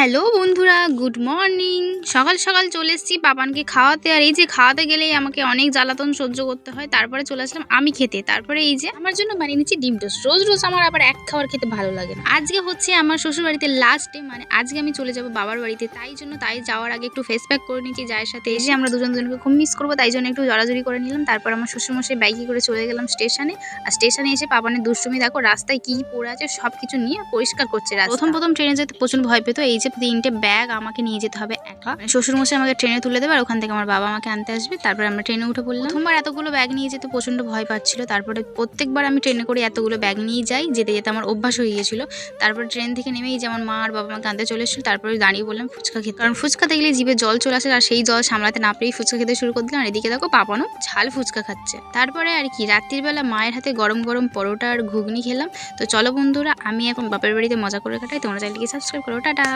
Hello বন্ধুরা, good morning. সকাল সকাল চলে এসেছি পাপানকে খাওয়াতে। আর এই যে খাওয়াতে গেলেই আমাকে অনেক জ্বালাতন সহ্য করতে হয়। তারপরে চলে আসলাম আমি খেতে। তারপরে এই যে আমার জন্য বানিয়ে নিচ্ছি ডিম টোস্ট। রোজ রোজ আমার আবার এক খাবার খেতে ভালো লাগে না। আজকে হচ্ছে আমার শ্বশুর বাড়িতে লাস্ট ডে, মানে আজকে আমি চলে যাব বাবার বাড়িতে। তাই যাওয়ার আগে একটু ফেস প্যাক করে নিচ্ছি যার সাথে। এসে আমরা দুজনকে খুব মিস করবো, তাই জন্য একটু জড়াজড়ি করে নিলাম। তারপর আমার শ্বশুরমশাই বাইকে করে চলে গেলাম স্টেশনে। আর স্টেশনে এসে পাপানের দুষ্টুমি দেখো, রাস্তায় কি পড়ে আছে সবকিছু নিয়ে পরিষ্কার করছে। প্রথম ট্রেনে যেতে প্রচন্ড ভয় পেতো। এই যে 3টে ব্যাগ আমাকে নিয়ে যেতে হবে একা। শ্বশুরমশাই আমাকে ট্রেনে তুলে দেবে আর ওখান থেকে আমার বাবা আমাকে আনতে আসবে। তারপরে আমরা ট্রেনে উঠে পড়লাম। প্রথমবার এতগুলো ব্যাগ নিয়ে যেতে প্রচন্ড ভয় পাচ্ছিল। তারপরে প্রত্যেকবার আমি ট্রেনে করে এতগুলো ব্যাগ নিয়ে যাই, যেতে যেতে আমার অভ্যাস হয়ে গিয়েছিল। তারপর ট্রেন থেকে নেমেই যেমন মা আর বাবা আমাকে আনতে চলে এসেছিল। তারপরে দাঁড়িয়ে বললাম ফুচকা খেতে, কারণ ফুচকা দেখলে জিভে জল চলে আসে। আর সেই জল সামলাতে না পেরেই ফুচকা খেতে শুরু করে দিলাম। আর এদিকে দেখো পাপানো ঝাল ফুচকা খাচ্ছে। তারপরে আর কি রাত্রির বেলা মায়ের হাতে গরম গরম পরোটা আর ঘুগনি খেলাম। তো চলো বন্ধুরা, আমি এখন বাপের বাড়িতে মজা করে কাটাই। তোমরা চাইলে কি সাবস্ক্রাইব করো। টাটা।